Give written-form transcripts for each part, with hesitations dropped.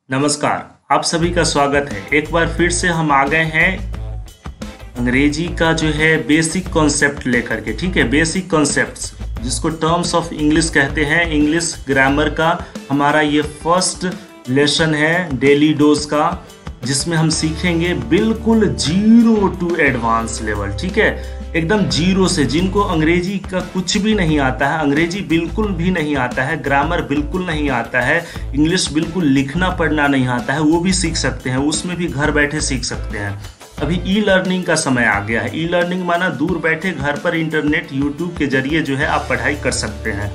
नमस्कार। आप सभी का स्वागत है। एक बार फिर से हम आ गए हैं अंग्रेजी का जो है बेसिक कॉन्सेप्ट लेकर के। ठीक है, बेसिक कॉन्सेप्ट्स जिसको टर्म्स ऑफ इंग्लिश कहते हैं। इंग्लिश ग्रामर का हमारा ये फर्स्ट लेसन है डेली डोज का, जिसमें हम सीखेंगे बिल्कुल जीरो टू एडवांस लेवल। ठीक है, एकदम जीरो से। जिनको अंग्रेजी का कुछ भी नहीं आता है, अंग्रेजी बिल्कुल भी नहीं आता है, ग्रामर बिल्कुल नहीं आता है, इंग्लिश बिल्कुल लिखना पढ़ना नहीं आता है, वो भी सीख सकते हैं। उसमें भी घर बैठे सीख सकते हैं। अभी ई लर्निंग का समय आ गया है। ई लर्निंग माना दूर बैठे घर पर इंटरनेट यूट्यूब के जरिए जो है आप पढ़ाई कर सकते हैं।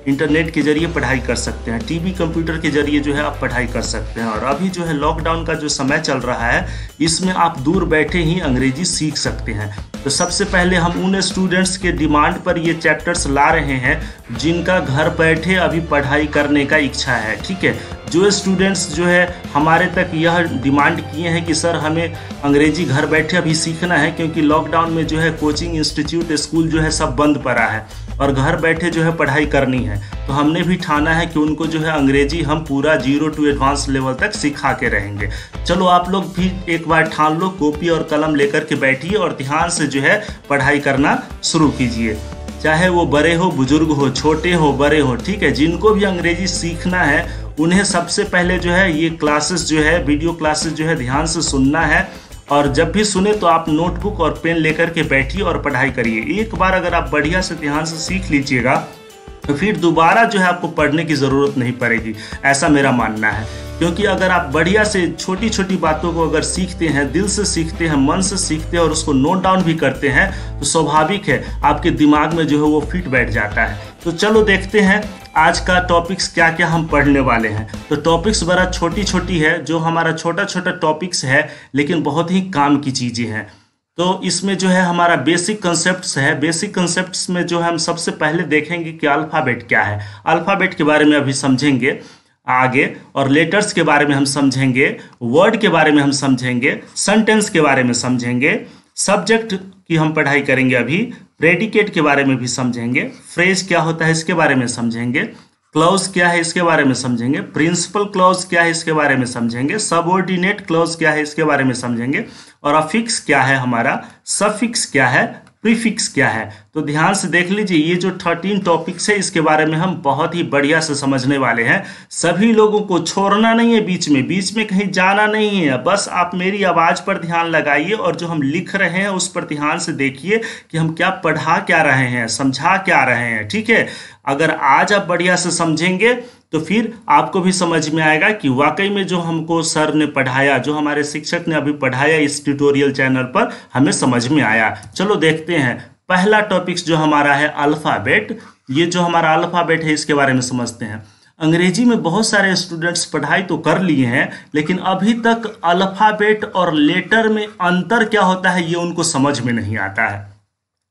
इंटरनेट के जरिए पढ़ाई कर सकते हैं, टीवी कंप्यूटर के जरिए जो है आप पढ़ाई कर सकते हैं। और अभी जो है लॉकडाउन का जो समय चल रहा है, इसमें आप दूर बैठे ही अंग्रेजी सीख सकते हैं। तो सबसे पहले हम उन स्टूडेंट्स के डिमांड पर ये चैप्टर्स ला रहे हैं जिनका घर बैठे अभी पढ़ाई करने का इच्छा है। ठीक है, जो स्टूडेंट्स जो है हमारे तक यह डिमांड किए हैं कि सर हमें अंग्रेजी घर बैठे अभी सीखना है, क्योंकि लॉकडाउन में जो है कोचिंग इंस्टीट्यूट स्कूल जो है सब बंद पड़ा है और घर बैठे जो है पढ़ाई करनी है। तो हमने भी ठाना है कि उनको जो है अंग्रेजी हम पूरा जीरो टू एडवांस लेवल तक सिखा के रहेंगे। चलो आप लोग भी एक बार ठान लो, कॉपी और कलम लेकर के बैठिए और ध्यान से जो है पढ़ाई करना शुरू कीजिए। चाहे वो बड़े हो, बुजुर्ग हो, छोटे हो, बड़े हो। ठीक है, जिनको भी अंग्रेजी सीखना है उन्हें सबसे पहले जो है ये क्लासेस जो है, वीडियो क्लासेस जो है ध्यान से सुनना है। और जब भी सुने तो आप नोटबुक और पेन लेकर के बैठिए और पढ़ाई करिए। एक बार अगर आप बढ़िया से ध्यान से सीख लीजिएगा तो फिर दोबारा जो है आपको पढ़ने की ज़रूरत नहीं पड़ेगी, ऐसा मेरा मानना है। क्योंकि अगर आप बढ़िया से छोटी छोटी बातों को अगर सीखते हैं, दिल से सीखते हैं, मन से सीखते हैं और उसको नोट डाउन भी करते हैं, तो स्वाभाविक है आपके दिमाग में जो है वो फिट बैठ जाता है। तो चलो देखते हैं आज का टॉपिक्स क्या क्या हम पढ़ने वाले हैं। तो टॉपिक्स बड़ा छोटी छोटी है, जो हमारा छोटा छोटा टॉपिक्स है लेकिन बहुत ही काम की चीज़ें हैं। तो इसमें जो है हमारा बेसिक कंसेप्ट्स है। बेसिक कंसेप्ट्स में जो है हम सबसे पहले देखेंगे कि अल्फ़ाबेट क्या है। अल्फ़ाबेट के बारे में अभी समझेंगे आगे, और लेटर्स के बारे में हम समझेंगे, वर्ड के बारे में हम समझेंगे, सेंटेंस के बारे में समझेंगे, सब्जेक्ट की हम पढ़ाई करेंगे अभी, प्रेडिकेट के बारे में भी समझेंगे, फ्रेज क्या होता है इसके बारे में समझेंगे, क्लॉज क्या है इसके बारे में समझेंगे, प्रिंसिपल क्लॉज क्या है इसके बारे में समझेंगे, सबऑर्डिनेट क्लॉज क्या है इसके बारे में समझेंगे, और अफिक्स क्या है हमारा, सफिक्स क्या है, प्रीफिक्स क्या है। तो ध्यान से देख लीजिए, ये जो 13 टॉपिक्स है इसके बारे में हम बहुत ही बढ़िया से समझने वाले हैं। सभी लोगों को छोड़ना नहीं है, बीच में कहीं जाना नहीं है। बस आप मेरी आवाज़ पर ध्यान लगाइए और जो हम लिख रहे हैं उस पर ध्यान से देखिए कि हम क्या पढ़ा क्या रहे हैं, समझा क्या रहे हैं। ठीक है, अगर आज आप बढ़िया से समझेंगे तो फिर आपको भी समझ में आएगा कि वाकई में जो हमको सर ने पढ़ाया, जो हमारे शिक्षक ने अभी पढ़ाया इस ट्यूटोरियल चैनल पर, हमें समझ में आया। चलो देखते हैं पहला टॉपिक्स जो हमारा है अल्फ़ाबेट। ये जो हमारा अल्फ़ाबेट है इसके बारे में समझते हैं। अंग्रेजी में बहुत सारे स्टूडेंट्स पढ़ाई तो कर लिए हैं, लेकिन अभी तक अल्फ़ाबेट और लेटर में अंतर क्या होता है ये उनको समझ में नहीं आता है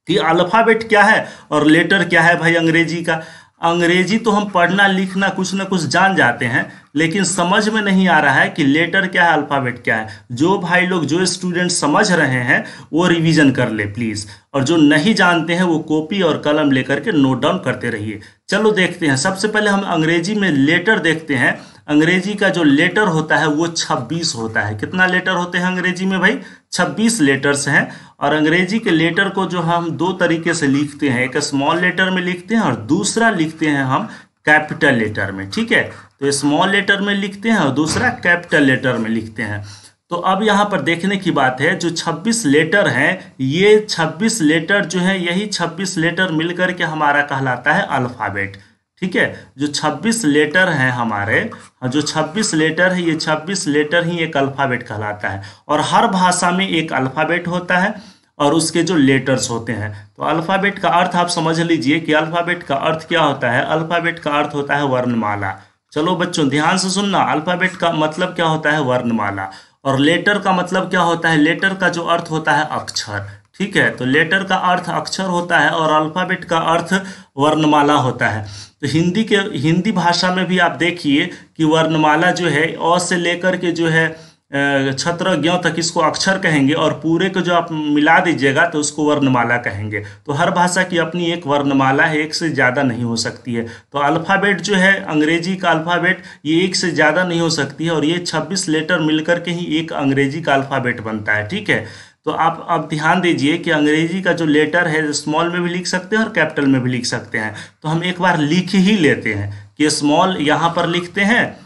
कि अल्फ़ाबेट क्या है और लेटर क्या है। भाई अंग्रेजी का, अंग्रेजी तो हम पढ़ना लिखना कुछ ना कुछ जान जाते हैं, लेकिन समझ में नहीं आ रहा है कि लेटर क्या है, अल्फ़ाबेट क्या है। जो भाई लोग, जो स्टूडेंट समझ रहे हैं वो रिवीजन कर ले प्लीज़, और जो नहीं जानते हैं वो कॉपी और कलम लेकर के नोट डाउन करते रहिए। चलो देखते हैं। सबसे पहले हम अंग्रेजी में लेटर देखते हैं। अंग्रेजी का जो लेटर होता है वो 26 होता है। कितना लेटर होते हैं अंग्रेजी में भाई? 26 लेटर्स हैं। और अंग्रेजी के लेटर को जो हम दो तरीके से लिखते हैं, एक स्मॉल लेटर में लिखते हैं और दूसरा लिखते हैं हम कैपिटल लेटर में। ठीक है, तो स्मॉल लेटर में लिखते हैं और दूसरा कैपिटल लेटर में लिखते हैं। तो अब यहाँ पर देखने की बात है, जो 26 लेटर हैं, ये 26 लेटर जो हैं, यही 26 लेटर मिलकर के हमारा कहलाता है अल्फ़ाबेट। ठीक है, जो 26 लेटर हैं हमारे, जो 26 लेटर है, ये 26 लेटर ही एक अल्फ़ाबेट कहलाता है। और हर भाषा में एक अल्फ़ाबेट होता है और उसके जो लेटर्स होते हैं। तो अल्फ़ाबेट का अर्थ आप समझ लीजिए कि अल्फ़ाबेट का अर्थ क्या होता है। अल्फ़ाबेट का अर्थ होता है वर्णमाला। चलो बच्चों ध्यान से सुनना, अल्फ़ाबेट का मतलब क्या होता है? वर्णमाला। और लेटर का मतलब क्या होता है? लेटर का जो अर्थ होता है अक्षर। ठीक है, तो लेटर का अर्थ अक्षर होता है और अल्फ़ाबेट का अर्थ वर्णमाला होता है। तो हिंदी भाषा में भी आप देखिए कि वर्णमाला जो है अ से लेकर के जो है छत्र ज्ञ तक इसको अक्षर कहेंगे और पूरे को जो आप मिला दीजिएगा तो उसको वर्णमाला कहेंगे। तो हर भाषा की अपनी एक वर्णमाला है, एक से ज़्यादा नहीं हो सकती है। तो अल्फ़ाबेट जो है अंग्रेजी का अल्फ़ाबेट ये एक से ज़्यादा नहीं हो सकती है और ये 26 लेटर मिलकर के ही एक अंग्रेजी का अल्फ़ाबेट बनता है। ठीक है, तो आप अब ध्यान दीजिए कि अंग्रेजी का जो लेटर है स्मॉल में भी लिख सकते हैं और कैपिटल में भी लिख सकते हैं। तो हम एक बार लिख ही लेते हैं कि स्मॉल यहाँ पर लिखते हैं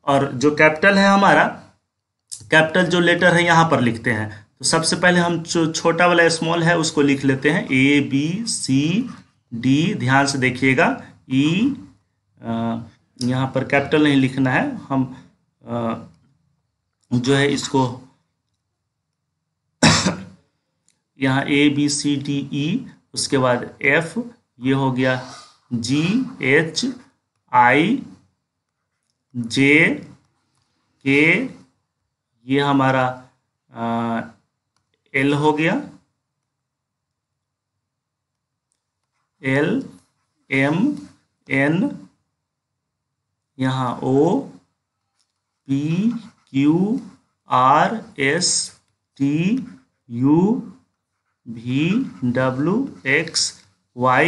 और जो कैपिटल है हमारा कैपिटल जो लेटर है यहाँ पर लिखते हैं। तो सबसे पहले हम जो छोटा वाला स्मॉल है उसको लिख लेते हैं ABCD। ध्यान से देखिएगा ई यहाँ पर कैपिटल नहीं लिखना है, हम जो है इसको यहाँ ABCDE, उसके बाद F, ये हो गया GHIJ K, ये हमारा L हो गया, L M N, यहाँ O P Q R S T U V W X Y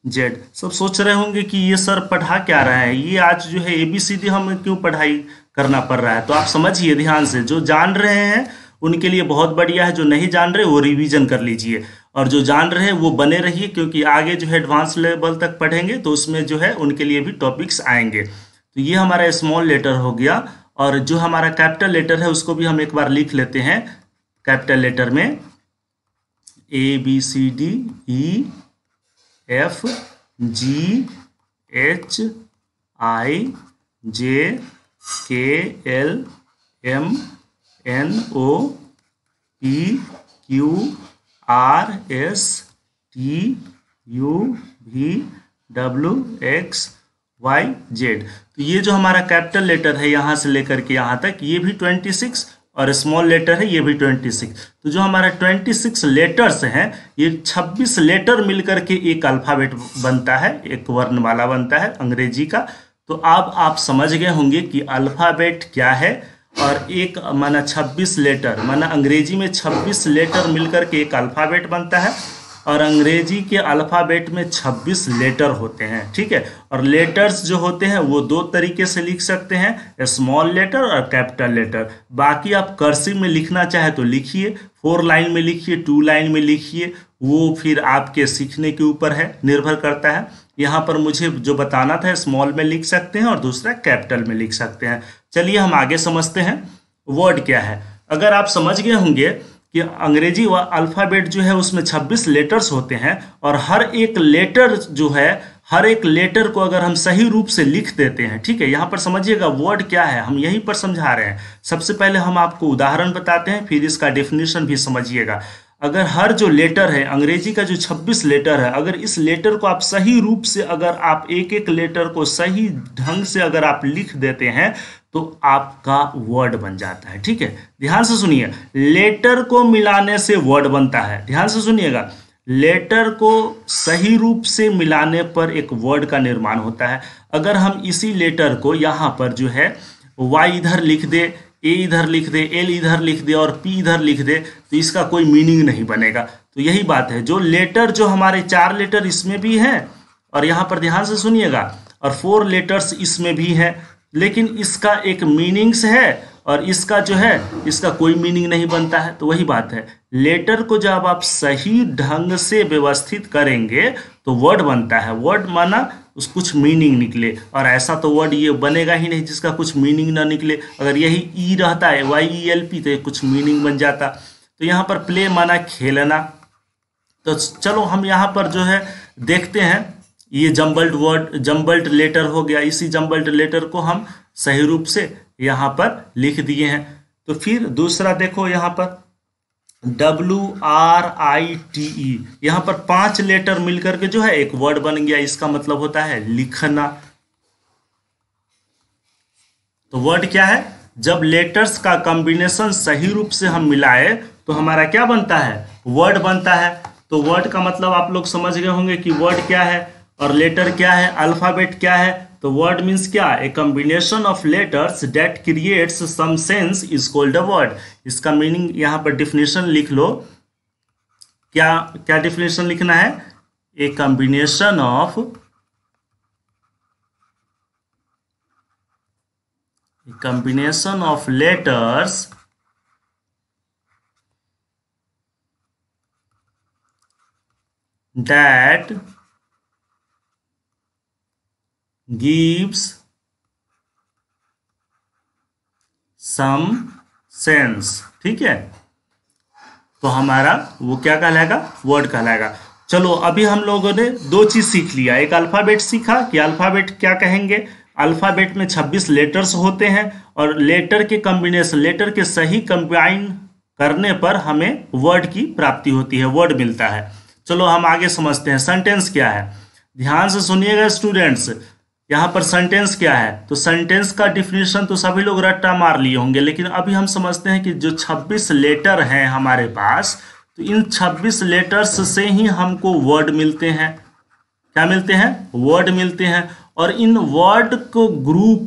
Z। सब सोच रहे होंगे कि ये सर पढ़ा क्या रहा है, ये आज जो है ABCD हमें क्यों पढ़ाई करना पड़ रहा है। तो आप समझिए ध्यान से, जो जान रहे हैं उनके लिए बहुत बढ़िया है, जो नहीं जान रहे वो रिवीजन कर लीजिए और जो जान रहे हैं वो बने रहिए, क्योंकि आगे जो है एडवांस लेवल तक पढ़ेंगे तो उसमें जो है उनके लिए भी टॉपिक्स आएंगे। तो ये हमारा स्मॉल लेटर हो गया और जो हमारा कैपिटल लेटर है उसको भी हम एक बार लिख लेते हैं। कैपिटल लेटर में ABCD E F G H I J K L M N O P Q R S T U V W X Y Z। तो ये जो हमारा कैपिटल लेटर है यहाँ से लेकर के यहाँ तक ये भी 26 और स्मॉल लेटर है ये भी 26। तो जो हमारा 26 लेटर्स हैं ये 26 लेटर मिलकर के एक अल्फ़ाबेट बनता है, एक वर्णमाला बनता है अंग्रेजी का। तो अब आप समझ गए होंगे कि अल्फ़ाबेट क्या है और एक माना 26 लेटर, माना अंग्रेजी में 26 लेटर मिलकर के एक अल्फ़ाबेट बनता है और अंग्रेजी के अल्फ़ाबेट में 26 लेटर होते हैं। ठीक है, और लेटर्स जो होते हैं वो दो तरीके से लिख सकते हैं, स्मॉल लेटर और कैपिटल लेटर। बाकी आप कर्सिव में लिखना चाहे तो लिखिए, 4 लाइन में लिखिए, 2 लाइन में लिखिए, वो फिर आपके सीखने के ऊपर है, निर्भर करता है। यहाँ पर मुझे जो बताना था स्मॉल में लिख सकते हैं और दूसरा कैपिटल में लिख सकते हैं। चलिए हम आगे समझते हैं वर्ड क्या है। अगर आप समझ गए होंगे कि अंग्रेजी व अल्फ़ाबेट जो है उसमें 26 लेटर्स होते हैं और हर एक लेटर जो है, हर एक लेटर को अगर हम सही रूप से लिख देते हैं, ठीक है, यहाँ पर समझिएगा वर्ड क्या है, हम यहीं पर समझा रहे हैं। सबसे पहले हम आपको उदाहरण बताते हैं, फिर इसका डेफिनेशन भी समझिएगा। अगर हर जो लेटर है अंग्रेजी का जो 26 लेटर है, अगर इस लेटर को आप सही रूप से, अगर आप एक एक लेटर को सही ढंग से अगर आप लिख देते हैं तो आपका वर्ड बन जाता है। ठीक है, ध्यान से सुनिए, लेटर को मिलाने से वर्ड बनता है। ध्यान से सुनिएगा, लेटर को सही रूप से मिलाने पर एक वर्ड का निर्माण होता है। अगर हम इसी लेटर को यहाँ पर जो है Y इधर लिख दे, A इधर लिख दे, L इधर लिख दे और P इधर लिख दे तो इसका कोई मीनिंग नहीं बनेगा। तो यही बात है, जो लेटर जो हमारे 4 लेटर इसमें भी हैं और यहाँ पर ध्यान से सुनिएगा और 4 लेटर्स इसमें भी हैं, लेकिन इसका एक मीनिंग्स है और इसका जो है इसका कोई मीनिंग नहीं बनता है। तो वही बात है, लेटर को जब आप सही ढंग से व्यवस्थित करेंगे तो वर्ड बनता है। वर्ड माना उस कुछ मीनिंग निकले, और ऐसा तो वर्ड ये बनेगा ही नहीं जिसका कुछ मीनिंग ना निकले। अगर यही ई रहता है YELP तो कुछ मीनिंग बन जाता। तो यहाँ पर प्ले माना खेलना। तो चलो हम यहाँ पर जो है देखते हैं, ये जम्बल्ड वर्ड, जम्बल्ड लेटर हो गया। इसी जम्बल्ड लेटर को हम सही रूप से यहाँ पर लिख दिए हैं। तो फिर दूसरा देखो यहाँ पर WRITE, यहाँ पर 5 लेटर मिलकर के जो है एक वर्ड बन गया। इसका मतलब होता है लिखना। तो वर्ड क्या है, जब लेटर्स का कॉम्बिनेशन सही रूप से हम मिलाए तो हमारा क्या बनता है, वर्ड बनता है। तो वर्ड का मतलब आप लोग समझ गए होंगे कि वर्ड क्या है और लेटर क्या है, अल्फ़ाबेट क्या है। तो वर्ड मीन्स क्या, a combination of letters that creates some sense is called a word. इसका मीनिंग यहाँ पर डिफिनेशन लिख लो। क्या क्या डिफिनेशन लिखना है, ए combination of letters that gives some sense। ठीक है, तो हमारा वो क्या कहलाएगा, वर्ड कहलाएगा। चलो अभी हम लोगों ने दो चीज सीख लिया, एक अल्फाबेट सीखा कि अल्फाबेट क्या कहेंगे। अल्फाबेट में 26 लेटर्स होते हैं और लेटर के कॉम्बिनेशन, लेटर के सही कंबाइन करने पर हमें वर्ड की प्राप्ति होती है, वर्ड मिलता है। चलो हम आगे समझते हैं सेंटेंस क्या है। ध्यान से सुनिएगा स्टूडेंट्स, यहाँ पर सेंटेंस क्या है। तो सेंटेंस का डिफिनेशन तो सभी लोग रट्टा मार लिए होंगे, लेकिन अभी हम समझते हैं कि जो 26 लेटर हैं हमारे पास, तो इन 26 लेटर्स से ही हमको वर्ड मिलते हैं। क्या मिलते हैं, वर्ड मिलते हैं। और इन वर्ड को ग्रुप,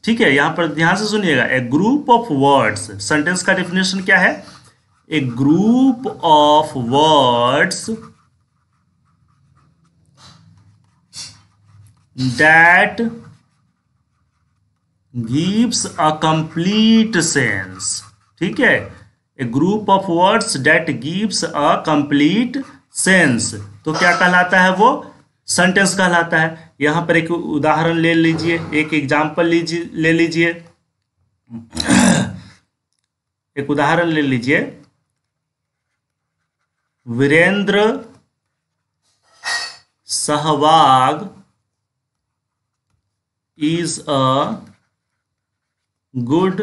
ठीक है, यहाँ पर ध्यान से सुनिएगा, a group of words, sentence का डिफिनेशन क्या है, a group of words that gives a complete sense। ठीक है, a group of words that gives a complete sense, तो क्या कहलाता है, वो सेंटेंस कहलाता है। यहां पर एक उदाहरण ले लीजिए, एक एग्जाम्पल ले लीजिए, एक उदाहरण ले लीजिए। Virender Sehwag is a good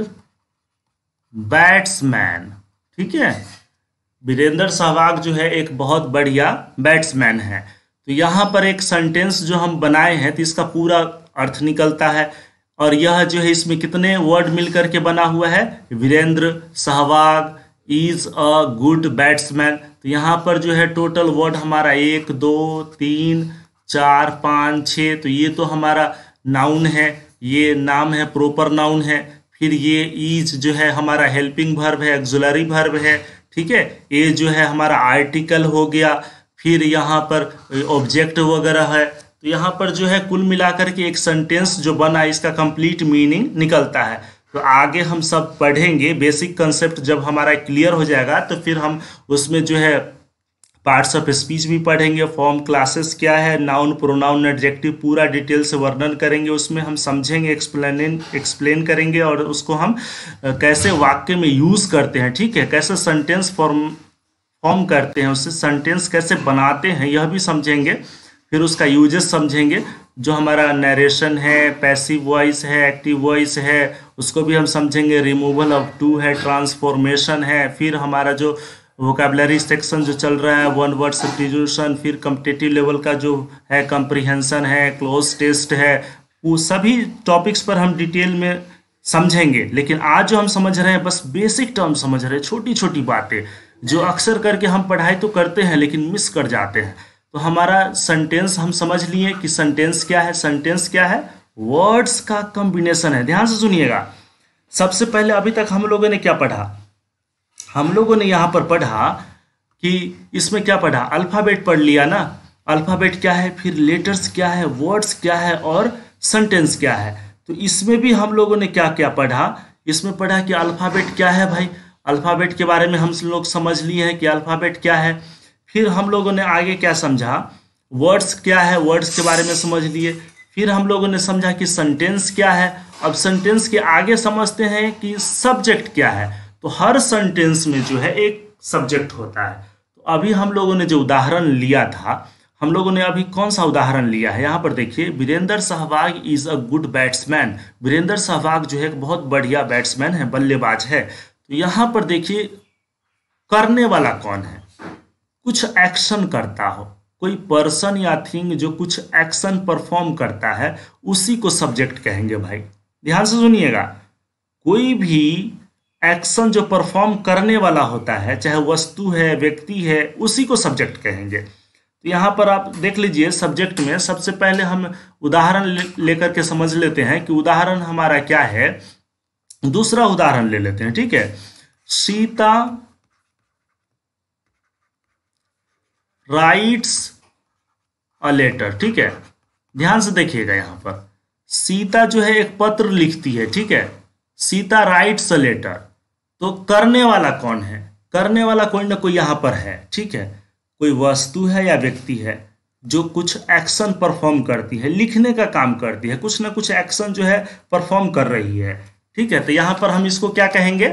batsman. ठीक है, वीरेंद्र सहवाग जो है एक बहुत बढ़िया बैट्समैन है। तो यहाँ पर एक सेंटेंस जो हम बनाए हैं तो इसका पूरा अर्थ निकलता है। और यह जो है इसमें कितने वर्ड मिलकर के बना हुआ है, Virender Sehwag is a good batsman. तो यहाँ पर जो है टोटल वर्ड हमारा 1 2 3 4 5 6, तो ये तो हमारा नाउन है, ये नाम है, प्रॉपर नाउन है। फिर ये इज जो है हमारा हेल्पिंग वर्ब है, एक्सुलरी वर्ब है। ठीक है, ये जो है हमारा आर्टिकल हो गया। फिर यहाँ पर ऑब्जेक्ट वगैरह है। तो यहाँ पर जो है कुल मिलाकर के एक सेंटेंस जो बना, इसका कंप्लीट मीनिंग निकलता है। तो आगे हम सब पढ़ेंगे, बेसिक कंसेप्ट जब हमारा क्लियर हो जाएगा तो फिर हम उसमें जो है पार्ट्स ऑफ स्पीच भी पढ़ेंगे, फॉर्म क्लासेस क्या है, नाउन प्रोनाउन एडजेक्टिव पूरा डिटेल से वर्णन करेंगे, उसमें हम समझेंगे, एक्सप्लेन करेंगे और उसको हम कैसे वाक्य में यूज़ करते हैं। ठीक है, कैसे सेंटेंस फॉर्म करते हैं, उससे सेंटेंस कैसे बनाते हैं यह भी समझेंगे। फिर उसका यूजेस समझेंगे, जो हमारा नरेशन है, पैसिव वॉइस है, एक्टिव वॉइस है, उसको भी हम समझेंगे। रिमूवल ऑफ टू है, ट्रांसफॉर्मेशन है। फिर हमारा जो वोकैबुलरी सेक्शन जो चल रहा है, वन वर्ड सब्स्टिट्यूशन, फिर कॉम्पिटिटिव लेवल का जो है कॉम्प्रिहेंशन है, क्लोज टेस्ट है, वो सभी टॉपिक्स पर हम डिटेल में समझेंगे। लेकिन आज जो हम समझ रहे हैं बस बेसिक टर्म समझ रहे हैं, छोटी छोटी बातें जो अक्सर करके हम पढ़ाई तो करते हैं लेकिन मिस कर जाते हैं। तो हमारा सेंटेंस हम समझ लिए कि सेंटेंस क्या है। सेंटेंस क्या है, वर्ड्स का कॉम्बिनेशन है। ध्यान से सुनिएगा, सबसे पहले अभी तक हम लोगों ने क्या पढ़ा, हम लोगों ने यहाँ पर पढ़ा कि इसमें क्या पढ़ा, अल्फ़ाबेट पढ़ लिया ना। अल्फ़ाबेट क्या है, फिर लेटर्स क्या है, वर्ड्स क्या है और सेंटेंस क्या है। तो इसमें भी हम लोगों ने क्या क्या पढ़ा, इसमें पढ़ा कि अल्फ़ाबेट क्या है भाई, अल्फ़ाबेट के बारे में हम लोग समझ लिए हैं कि अल्फ़ाबेट क्या है। फिर हम लोगों ने आगे क्या समझा, वर्ड्स क्या है, वर्ड्स के बारे में समझ लिए। फिर हम लोगों ने समझा कि सेंटेंस क्या है। अब सेंटेंस के आगे समझते हैं कि सब्जेक्ट क्या है। तो हर सेंटेंस में जो है एक सब्जेक्ट होता है। तो अभी हम लोगों ने जो उदाहरण लिया था, हम लोगों ने अभी कौन सा उदाहरण लिया है, यहाँ पर देखिए, Virender Sehwag is a good batsman. Virender Sehwag जो है एक बहुत बढ़िया बैट्समैन है, बल्लेबाज है। तो यहाँ पर देखिए करने वाला कौन है, कुछ एक्शन करता हो, कोई पर्सन या थिंग जो कुछ एक्शन परफॉर्म करता है, उसी को सब्जेक्ट कहेंगे भाई। ध्यान से सुनिएगा, कोई भी एक्शन जो परफॉर्म करने वाला होता है, चाहे वस्तु है, व्यक्ति है, उसी को सब्जेक्ट कहेंगे। तो यहाँ पर आप देख लीजिए सब्जेक्ट में सबसे पहले हम उदाहरण लेकर के समझ लेते हैं कि उदाहरण हमारा क्या है। दूसरा उदाहरण ले लेते हैं, ठीक है। सीता राइट्स अ लेटर, ठीक है। ध्यान से देखिएगा, यहाँ पर सीता जो है एक पत्र लिखती है, ठीक है। सीता राइट्स अ लेटर, तो करने वाला कौन है? करने वाला कोई ना कोई यहाँ पर है, ठीक है। कोई वस्तु है या व्यक्ति है जो कुछ एक्शन परफॉर्म करती है, लिखने का काम करती है, कुछ ना कुछ एक्शन जो है परफॉर्म कर रही है, ठीक है। तो यहाँ पर हम इसको क्या कहेंगे?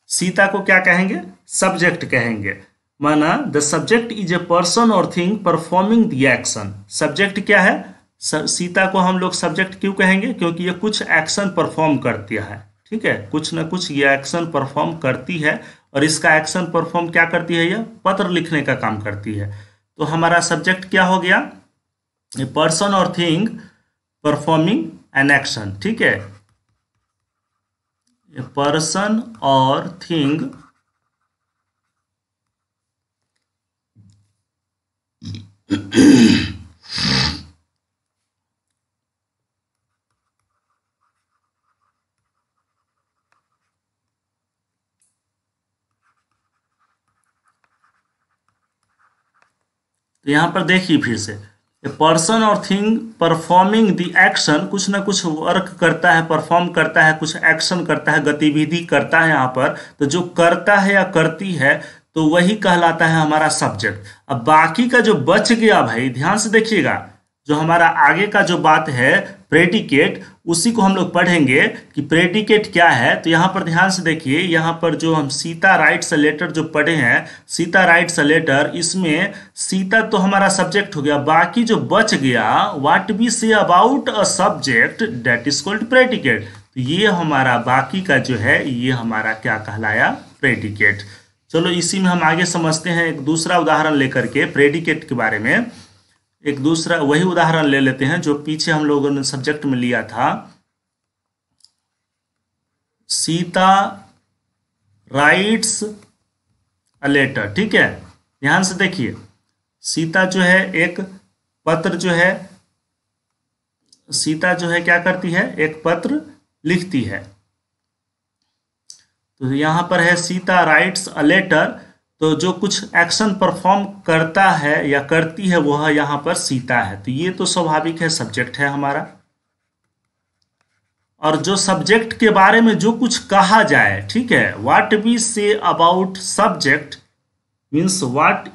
सीता को क्या कहेंगे? सब्जेक्ट कहेंगे। माना the subject is a person और thing performing the action. Subject क्या है? सीता को हम लोग सब्जेक्ट क्यों कहेंगे? क्योंकि ये कुछ एक्शन परफॉर्म करती है, ठीक है। कुछ ना कुछ ये एक्शन परफॉर्म करती है, और इसका एक्शन परफॉर्म क्या करती है? यह पत्र लिखने का काम करती है। तो हमारा सब्जेक्ट क्या हो गया? ए पर्सन और थिंग परफॉर्मिंग एन एक्शन, ठीक है। ए पर्सन और थिंग तो यहां पर देखिए फिर से, ए पर्सन और थिंग परफॉर्मिंग द एक्शन, कुछ ना कुछ वर्क करता है, परफॉर्म करता है, कुछ एक्शन करता है, गतिविधि करता है यहाँ पर। तो जो करता है या करती है तो वही कहलाता है हमारा सब्जेक्ट। अब बाकी का जो बच गया भाई, ध्यान से देखिएगा, जो हमारा आगे का जो बात है प्रेडिकेट, उसी को हम लोग पढ़ेंगे कि प्रेडिकेट क्या है। तो यहाँ पर ध्यान से देखिए, यहाँ पर जो हम सीता राइट्स अ लेटर जो पढ़े हैं, सीता राइट्स अ लेटर, इसमें सीता तो हमारा सब्जेक्ट हो गया, बाकी जो बच गया what we say about a subject that is called predicate. तो ये हमारा बाकी का जो है ये हमारा क्या कहलाया? प्रेडिकेट। चलो इसी में हम आगे समझते हैं एक दूसरा उदाहरण लेकर के प्रेडिकेट के बारे में। एक दूसरा वही उदाहरण ले लेते हैं जो पीछे हम लोगों ने सब्जेक्ट में लिया था। सीता राइट्स अ लेटर, ठीक है। ध्यान से देखिए, सीता जो है एक पत्र जो है, सीता जो है क्या करती है? एक पत्र लिखती है। तो यहाँ पर है सीता राइट्स अ लेटर, तो जो कुछ एक्शन परफॉर्म करता है या करती है वह यहाँ पर सीता है। तो ये तो स्वाभाविक है, सब्जेक्ट है हमारा। और जो सब्जेक्ट के बारे में जो कुछ कहा जाए, ठीक है, what we say about subject means what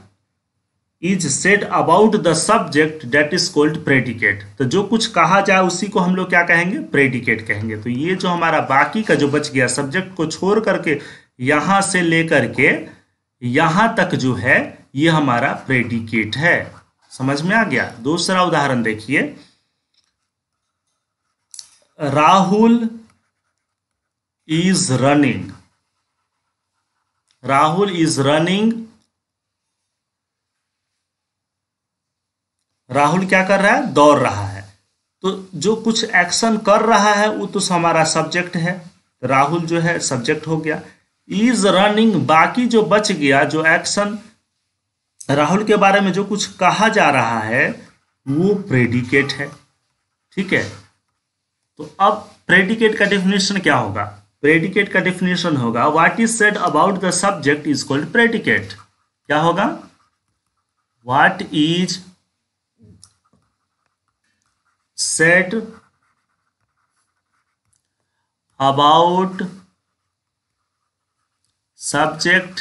is said about the subject that is called predicate. तो जो कुछ कहा जाए उसी को हम लोग क्या कहेंगे? प्रेडिकेट कहेंगे। तो ये जो हमारा बाकी का जो बच गया, सब्जेक्ट को छोड़ करके यहां से लेकर के यहां तक जो है ये हमारा प्रेडिकेट है। समझ में आ गया? दूसरा उदाहरण देखिए, Rahul is running. Rahul is running, Rahul क्या कर रहा है? दौड़ रहा है। तो जो कुछ एक्शन कर रहा है वो तो हमारा सब्जेक्ट है, राहुल जो है सब्जेक्ट हो गया। इज रनिंग, बाकी जो बच गया, जो एक्शन राहुल के बारे में जो कुछ कहा जा रहा है वो प्रेडिकेट है, ठीक है। तो अब प्रेडिकेट का डेफिनेशन क्या होगा? प्रेडिकेट का डेफिनेशन होगा what is said about the subject is called predicate. क्या होगा? What is said about subject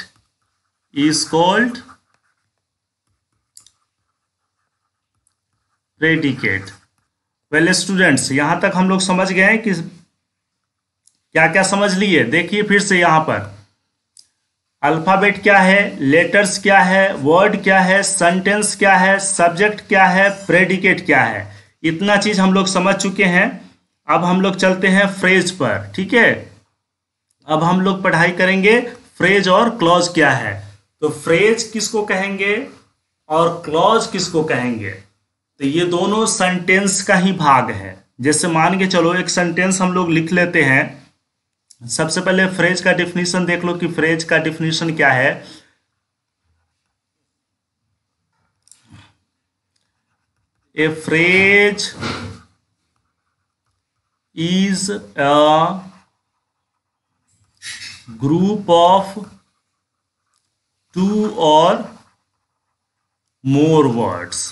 is called predicate. Well students, यहां तक हम लोग समझ गए हैं कि क्या क्या समझ लिए। देखिए फिर से, यहां पर अल्फाबेट क्या है, लेटर्स क्या है, वर्ड क्या है, सेंटेंस क्या है, सब्जेक्ट क्या है, प्रेडिकेट क्या है, इतना चीज हम लोग समझ चुके हैं। अब हम लोग चलते हैं फ्रेज पर, ठीक है। अब हम लोग पढ़ाई करेंगे फ्रेज और क्लॉज क्या है। तो फ्रेज किसको कहेंगे और क्लॉज किसको कहेंगे? तो ये दोनों सेंटेंस का ही भाग है। जैसे मान के चलो एक सेंटेंस हम लोग लिख लेते हैं। सबसे पहले फ्रेज का डेफिनेशन देख लो कि फ्रेज का डेफिनेशन क्या है। ए phrase is a group of 2 और मोर वर्ड्स।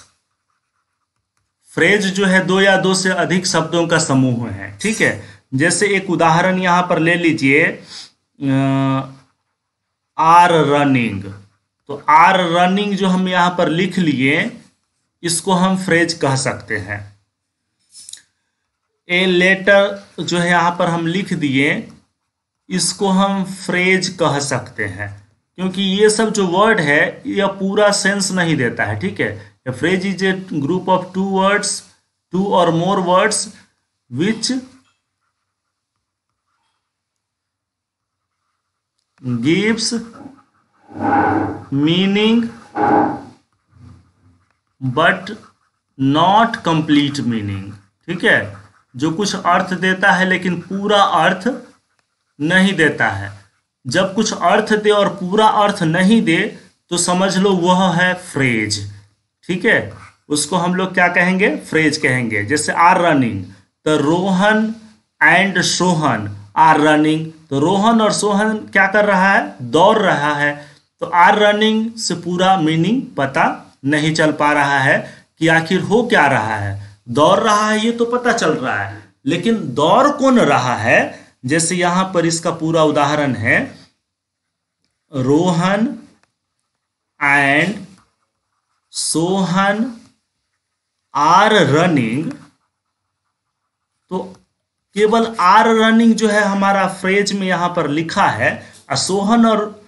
फ्रेज जो है 2 या 2 से अधिक शब्दों का समूह है, ठीक है। जैसे एक उदाहरण यहां पर ले लीजिए, आर रनिंग। तो आर रनिंग जो हम यहां पर लिख लिए, इसको हम फ्रेज कह सकते हैं। ए लेटर जो है यहां पर हम लिख दिए, इसको हम फ्रेज कह सकते हैं, क्योंकि ये सब जो वर्ड है यह पूरा सेंस नहीं देता है, ठीक है। A phrase is a group of 2 words, 2 or more words which gives meaning but not complete meaning, ठीक है। जो कुछ अर्थ देता है लेकिन पूरा अर्थ नहीं देता है। जब कुछ अर्थ दे और पूरा अर्थ नहीं दे तो समझ लो वह है फ्रेज, ठीक है। उसको हम लोग क्या कहेंगे? फ्रेज कहेंगे। जैसे आर रनिंग, तो Rohan and Sohan are running. तो रोहन और सोहन क्या कर रहा है? दौड़ रहा है। तो आर रनिंग से पूरा मीनिंग पता नहीं चल पा रहा है कि आखिर हो क्या रहा है। दौड़ रहा है ये तो पता चल रहा है, लेकिन दौड़ कौन रहा है? जैसे यहां पर इसका पूरा उदाहरण है, Rohan and Sohan are running. तो केवल आर रनिंग जो है हमारा फ्रेज में यहां पर लिखा है, और सोहन और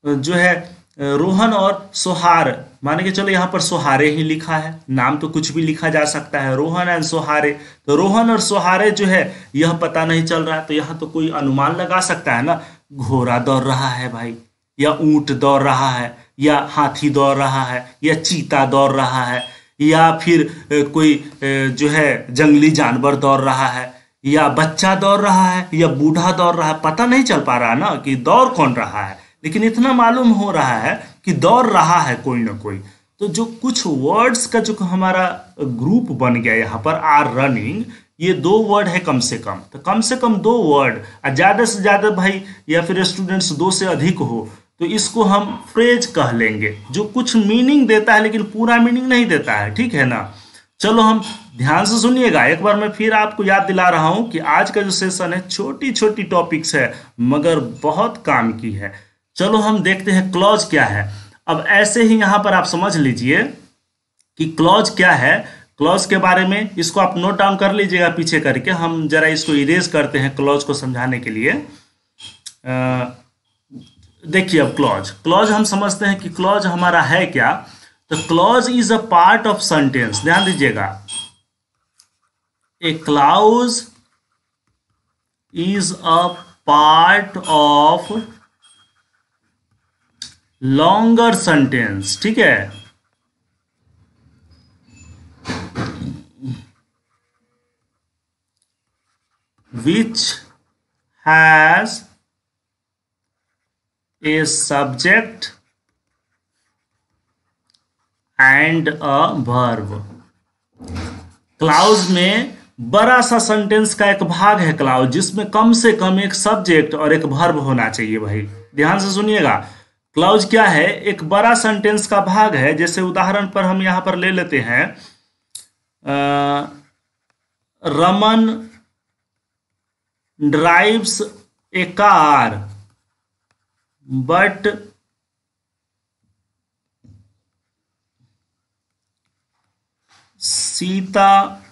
जो है रोहन और सोहार, माने कि चलो यहां पर सोहारे ही लिखा है। नाम तो कुछ भी लिखा जा सकता है, रोहन एंड सोहारे। तो रोहन और सोहारे जो है यह पता नहीं चल रहा है, तो यहां तो कोई अनुमान लगा सकता है ना, घोड़ा दौड़ रहा है भाई, या ऊंट दौड़ रहा है, या हाथी दौड़ रहा है, या चीता दौड़ रहा है, या फिर कोई जो है जंगली जानवर दौड़ रहा है, या बच्चा दौड़ रहा है, या बूढ़ा दौड़ रहा है। पता नहीं चल पा रहा ना कि दौड़ कौन रहा है, लेकिन इतना मालूम हो रहा है कि दौड़ रहा है कोई ना कोई। तो जो कुछ वर्ड्स का जो हमारा ग्रुप बन गया यहाँ पर, आर रनिंग, ये 2 वर्ड है कम से कम। तो कम से कम 2 वर्ड, और ज़्यादा से ज़्यादा भाई या फिर स्टूडेंट्स 2 से अधिक हो तो इसको हम फ्रेज कह लेंगे, जो कुछ मीनिंग देता है लेकिन पूरा मीनिंग नहीं देता है, ठीक है ना। चलो हम ध्यान से सुनिएगा, एक बार मैं फिर आपको याद दिला रहा हूं कि आज का जो सेशन है छोटी छोटी टॉपिक्स है मगर बहुत काम की है। चलो हम देखते हैं क्लॉज क्या है। अब ऐसे ही यहां पर आप समझ लीजिए कि क्लॉज क्या है। क्लॉज के बारे में इसको आप नोट डाउन कर लीजिएगा पीछे करके। हम जरा इसको इरेज करते हैं क्लॉज को समझाने के लिए। देखिए अब क्लॉज हम समझते हैं कि क्लॉज हमारा है क्या। तो clause is a part of sentence, ध्यान दीजिएगा। A clause is a part of longer sentence, ठीक है। Which has a subject and a verb. Clause में बड़ा सा सेंटेंस का एक भाग है क्लाउज, जिसमें कम से कम एक सब्जेक्ट और एक वर्ब होना चाहिए। भाई ध्यान से सुनिएगा, क्लाउज क्या है? एक बड़ा सेंटेंस का भाग है। जैसे उदाहरण पर हम यहां पर ले लेते हैं, Raman drives a car but Sita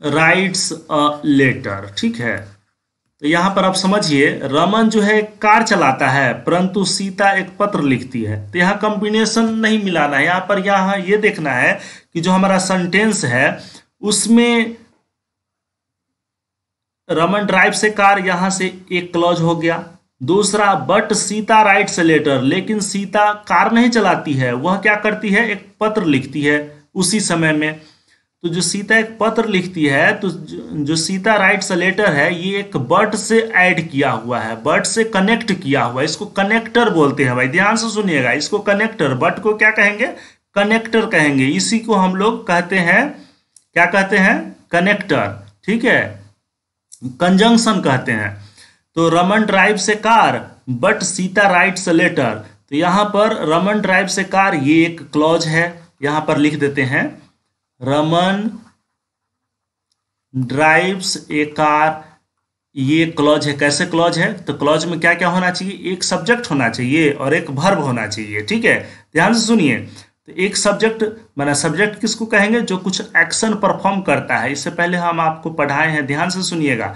writes a letter, ठीक है। तो यहां पर आप समझिए, रमन जो है कार चलाता है परंतु सीता एक पत्र लिखती है। तो यहाँ कॉम्बिनेशन नहीं मिलाना है, यहाँ पर यहाँ ये देखना है कि जो हमारा सेंटेंस है उसमें रमन ड्राइव से कार, यहां से एक क्लॉज हो गया। दूसरा, but Sita writes a letter, लेकिन सीता कार नहीं चलाती है, वह क्या करती है? एक पत्र लिखती है उसी समय में। तो जो सीता एक पत्र लिखती है, तो जो सीता राइट्स अ लेटर है, ये एक बट से ऐड किया हुआ है, बट से कनेक्ट किया हुआ है। इसको कनेक्टर बोलते हैं भाई, ध्यान से सुनिएगा। इसको कनेक्टर, बट को क्या कहेंगे? कनेक्टर कहेंगे। इसी को हम लोग कहते हैं, क्या कहते हैं? कनेक्टर, ठीक है, कंजंक्शन कहते हैं। तो रमन ड्राइव से car but Sita writes a letter. तो यहाँ पर रमन ड्राइव से कार, ये एक क्लॉज है, यहाँ पर लिख देते हैं रमन ड्राइव्स ए कार, ये क्लॉज है। कैसे क्लॉज है? तो क्लॉज में क्या क्या होना चाहिए? एक सब्जेक्ट होना चाहिए और एक वर्ब होना चाहिए, ठीक है। ध्यान से सुनिए। तो एक सब्जेक्ट, माना सब्जेक्ट किसको कहेंगे? जो कुछ एक्शन परफॉर्म करता है। इससे पहले हम आपको पढ़ाए हैं, ध्यान से सुनिएगा।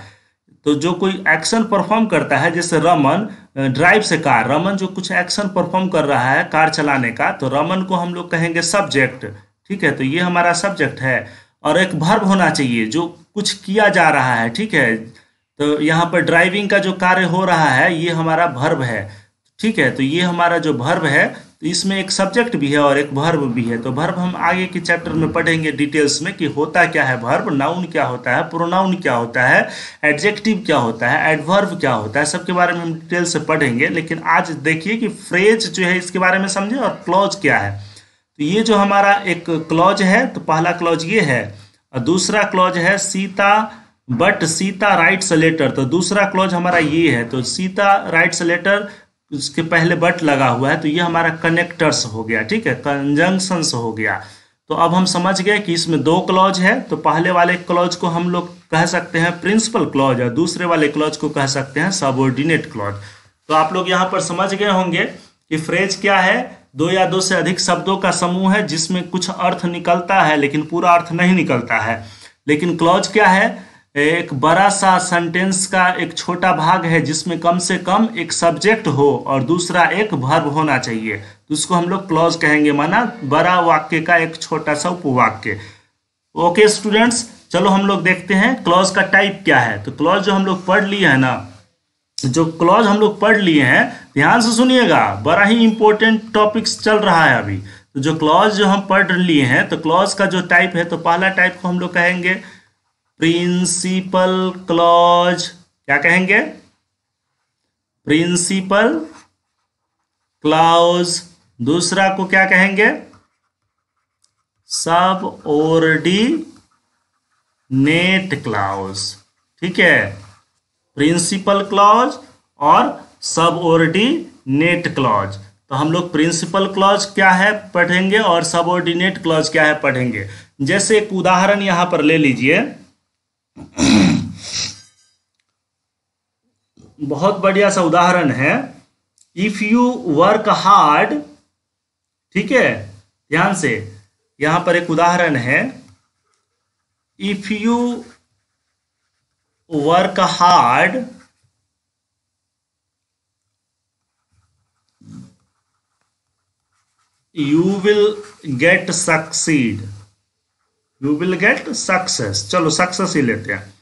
तो जो कोई एक्शन परफॉर्म करता है, जैसे रमन ड्राइव से कार, रमन जो कुछ एक्शन परफॉर्म कर रहा है कार चलाने का, तो रमन को हम लोग कहेंगे सब्जेक्ट, ठीक है। तो ये हमारा सब्जेक्ट है और एक वर्ब होना चाहिए, जो कुछ किया जा रहा है, ठीक है। तो यहाँ पर ड्राइविंग का जो कार्य हो रहा है, ये हमारा वर्ब है, ठीक है। तो ये हमारा जो वर्ब है, तो इसमें एक सब्जेक्ट भी है और एक वर्ब भी है। तो वर्ब हम आगे के चैप्टर में पढ़ेंगे डिटेल्स में कि होता क्या है वर्ब, नाउन क्या होता है, प्रोनाउन क्या होता है, एडजेक्टिव क्या होता है, एडवर्ब क्या होता है, सबके बारे में हम डिटेल से पढ़ेंगे। लेकिन आज देखिए कि फ्रेज जो है इसके बारे में समझे और क्लॉज क्या है। तो ये जो हमारा एक क्लॉज है, तो पहला क्लॉज ये है और दूसरा क्लॉज है Sita but Sita writes a letter. तो दूसरा क्लॉज हमारा ये है, तो सीता राइट्स अ लेटर, उसके पहले बट लगा हुआ है, तो ये हमारा कनेक्टर्स हो गया, ठीक है, कंजंक्शंस हो गया। तो अब हम समझ गए कि इसमें दो क्लॉज है। तो पहले वाले क्लॉज को हम लोग कह सकते हैं प्रिंसिपल क्लॉज और दूसरे वाले क्लॉज को कह सकते हैं सबऑर्डिनेट क्लॉज। तो आप लोग यहाँ पर समझ गए होंगे कि फ्रेज क्या है? दो या दो से अधिक शब्दों का समूह है जिसमें कुछ अर्थ निकलता है लेकिन पूरा अर्थ नहीं निकलता है। लेकिन क्लॉज क्या है? एक बड़ा सा सेंटेंस का एक छोटा भाग है जिसमें कम से कम एक सब्जेक्ट हो और दूसरा एक वर्ब होना चाहिए, तो उसको हम लोग क्लॉज कहेंगे, माना बड़ा वाक्य का एक छोटा सा उपवाक्य। ओके स्टूडेंट्स, चलो हम लोग देखते हैं क्लॉज का टाइप क्या है। तो क्लॉज जो हम लोग पढ़ लिए हैं ना, जो क्लॉज हम लोग पढ़ लिए हैं, ध्यान से सुनिएगा, बड़ा ही इंपॉर्टेंट टॉपिक्स चल रहा है अभी। तो जो क्लॉज जो हम पढ़ लिए हैं, तो क्लॉज का जो टाइप है, तो पहला टाइप को हम लोग कहेंगे प्रिंसिपल क्लॉज। क्या कहेंगे? Principal clause. दूसरा को क्या कहेंगे? सबऑर्डिनेट क्लॉज, ठीक है। प्रिंसिपल क्लॉज और सबऑर्डिनेट क्लॉज। तो हम लोग प्रिंसिपल क्लॉज क्या है पढ़ेंगे और सबऑर्डिनेट क्लॉज क्या है पढ़ेंगे। जैसे एक उदाहरण यहां पर ले लीजिए, बहुत बढ़िया सा उदाहरण है, इफ यू वर्क हार्ड, ठीक है, ध्यान से, यहां पर एक उदाहरण है, if you work hard you will get succeed, you will get success. चलो सक्सेस ही लेते हैं।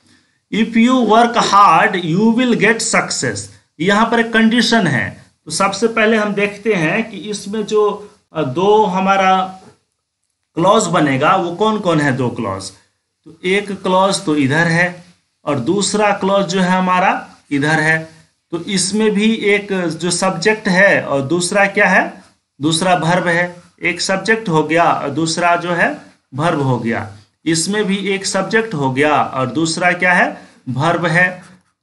If you work hard you will get success, यहां पर एक कंडीशन है। तो सबसे पहले हम देखते हैं कि इसमें जो दो हमारा क्लॉज बनेगा वो कौन कौन है। दो क्लॉज, तो एक क्लॉज तो इधर है और दूसरा क्लॉज जो है हमारा इधर है। तो इसमें भी एक जो सब्जेक्ट है और दूसरा क्या है, दूसरा वर्ब है। एक सब्जेक्ट हो गया और दूसरा जो है वर्ब हो गया। इसमें भी एक सब्जेक्ट हो गया और दूसरा क्या है, वर्ब है,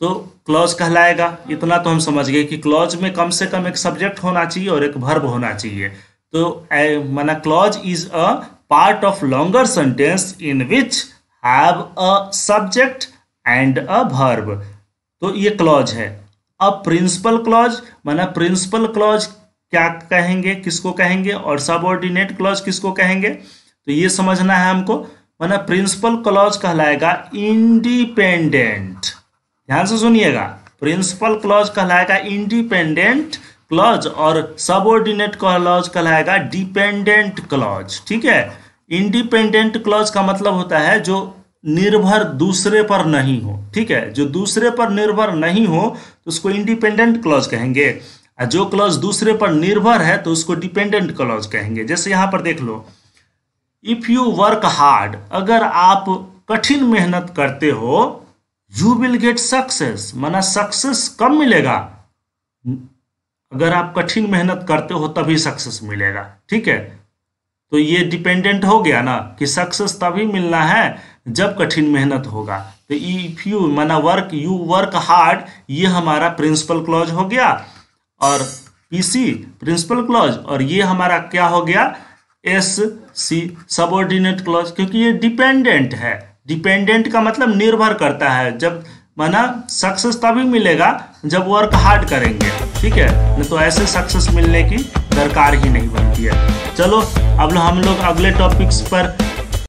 तो क्लॉज कहलाएगा। इतना तो हम समझ गए कि क्लॉज में कम से कम एक सब्जेक्ट होना चाहिए और एक वर्ब होना चाहिए। तो माना clause is a part of longer sentence in which have a subject and a verb, तो ये क्लॉज है। अब प्रिंसिपल क्लॉज, माना प्रिंसिपल क्लॉज क्या कहेंगे, किसको कहेंगे, और सबऑर्डिनेट क्लॉज किसको कहेंगे, तो ये समझना है हमको। माना प्रिंसिपल क्लॉज कहलाएगा इंडिपेंडेंट, ध्यान से सुनिएगा, प्रिंसिपल क्लॉज कहलाएगा इंडिपेंडेंट क्लॉज और सबऑर्डिनेट क्लॉज कहलाएगा डिपेंडेंट क्लॉज, ठीक है। इंडिपेंडेंट क्लॉज का मतलब होता है जो निर्भर दूसरे पर नहीं हो, ठीक है, जो दूसरे पर निर्भर नहीं हो तो उसको इंडिपेंडेंट क्लॉज कहेंगे, और जो क्लॉज दूसरे पर निर्भर है तो उसको डिपेंडेंट क्लॉज कहेंगे। जैसे यहां पर देख लो, इफ यू वर्क हार्ड, अगर आप कठिन मेहनत करते हो, यू विल गेट सक्सेस, माना सक्सेस कब मिलेगा, अगर आप कठिन मेहनत करते हो तभी सक्सेस मिलेगा। ठीक है, तो ये डिपेंडेंट हो गया ना कि सक्सेस तभी मिलना है जब कठिन मेहनत होगा। तो इफ यू माना वर्क, यू वर्क हार्ड, ये हमारा प्रिंसिपल क्लॉज हो गया, और पीसी प्रिंसिपल क्लॉज, और ये हमारा क्या हो गया, एस सी सबऑर्डिनेट क्लॉज, क्योंकि ये डिपेंडेंट है। डिपेंडेंट का मतलब निर्भर करता है, जब माना सक्सेस तभी मिलेगा जब वर्क हार्ड करेंगे। ठीक है, नहीं तो ऐसे सक्सेस मिलने की दरकार ही नहीं बनती है। चलो अब हम लोग अगले टॉपिक्स पर